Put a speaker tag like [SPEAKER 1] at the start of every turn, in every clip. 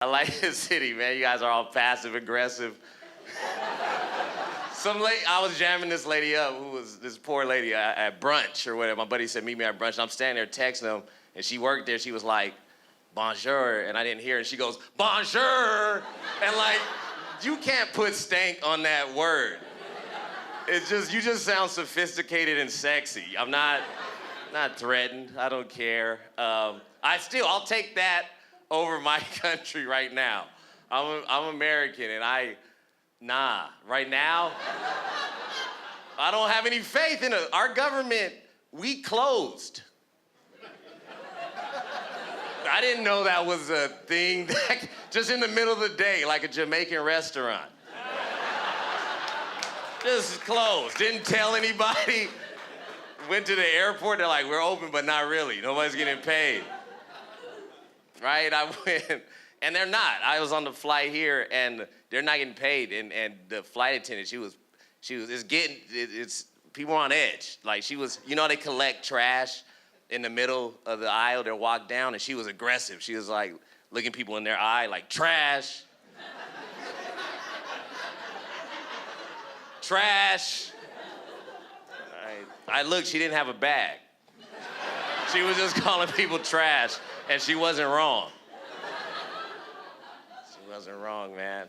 [SPEAKER 1] I like this city, man. You guys are all passive aggressive. I was jamming this lady up, who was this poor lady at brunch or whatever. My buddy said, meet me at brunch. And I'm standing there texting him, and she worked there. She was like, bonjour, and I didn't hear, and she goes, bonjour, and like, you can't put stank on that word. It's just, you just sound sophisticated and sexy. I'm not threatened. I don't care. I'll take that over my country right now. I'm American, and right now, I don't have any faith in it. Our government, we closed. I didn't know that was a thing, just in the middle of the day, like a Jamaican restaurant. Just closed, didn't tell anybody. Went to the airport, they're like, we're open, but not really. Nobody's getting paid. Right, I went, and they're not. I was on the flight here, and they're not getting paid, and the flight attendant, people are on edge. Like, she was, you know, they collect trash in the middle of the aisle, they'll walk down, and she was aggressive. She was like, looking people in their eye, like, trash. Trash. I looked, she didn't have a bag. She was just calling people trash, and she wasn't wrong. She wasn't wrong, man.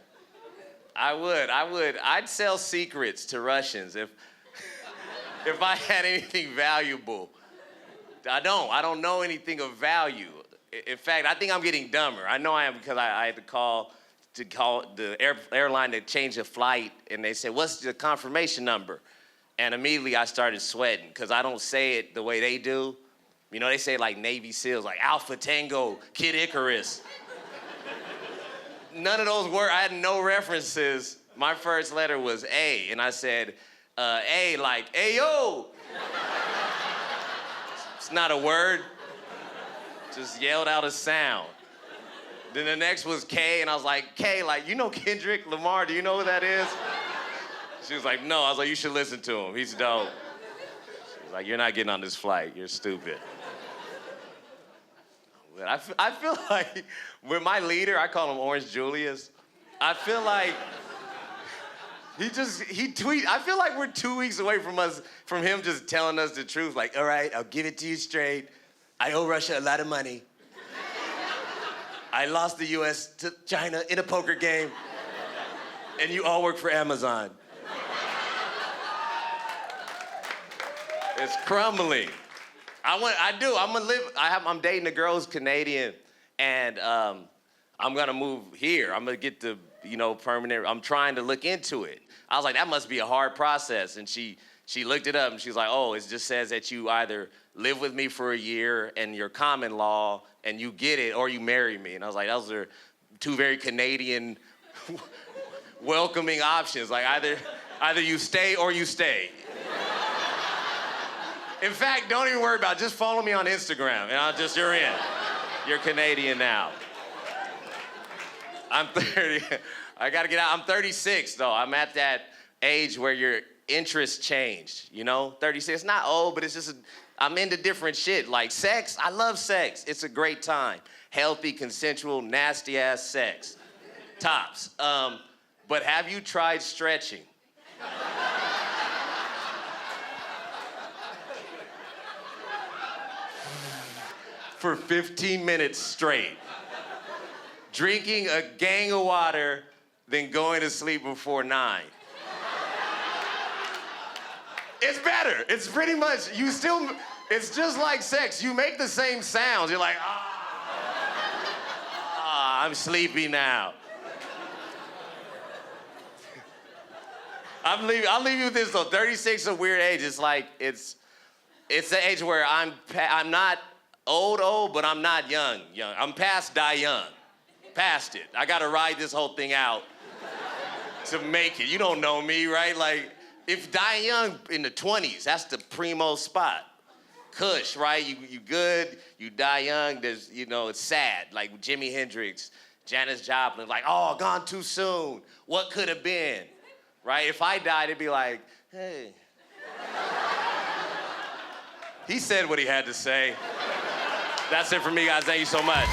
[SPEAKER 1] I'd sell secrets to Russians if I had anything valuable. I don't know anything of value. In fact, I think I'm getting dumber. I know I am because I had to call the airline to change a flight, and they said, what's the confirmation number? And immediately I started sweating because I don't say it the way they do. You know, they say like Navy SEALs, like Alpha Tango, Kid Icarus. None of those words, I had no references. My first letter was A, and I said, A, like, Ayo. It's not a word. Just yelled out a sound. Then the next was K, and I was like, K, like, you know Kendrick Lamar, do you know who that is? She was like, no. I was like, you should listen to him, he's dope. She was like, you're not getting on this flight, you're stupid. But I feel like with my leader, I call him Orange Julius, I feel like I feel like we're 2 weeks away from him just telling us the truth, like, all right, I'll give it to you straight. I owe Russia a lot of money. I lost the US to China in a poker game, and you all work for Amazon. It's crumbling. I'm dating a girl who's Canadian, and I'm gonna move here. I'm gonna get the, permanent, I'm trying to look into it. I was like, that must be a hard process. And she looked it up, and she's like, oh, it just says that you either live with me for a year and your common law, and you get it, or you marry me. And I was like, those are two very Canadian welcoming options. Like, either you stay or you stay. In fact, don't even worry about it. Just follow me on Instagram, and you're in. You're Canadian now. I'm 30. I gotta get out. I'm 36, though. I'm at that age where your interests changed, 36, not old, but it's just, I'm into different shit. Like sex, I love sex. It's a great time. Healthy, consensual, nasty-ass sex. Tops. But have you tried stretching? For 15 minutes straight. Drinking a gang of water, then going to sleep before 9. It's better. It's pretty much, it's just like sex. You make the same sounds. You're like, I'm sleepy now. I'll leave you with this though. 36 is a weird age. It's like, it's the age where I'm not old, but I'm not young. I'm past die young. Past it. I gotta ride this whole thing out to make it. You don't know me, right? Like, if die young in the 20s, that's the primo spot. Kush, right? You good, you die young, there's, it's sad. Like Jimi Hendrix, Janis Joplin, like, oh, gone too soon. What could have been, right? If I died, it'd be like, hey. He said what he had to say. That's it for me, guys. Thank you so much.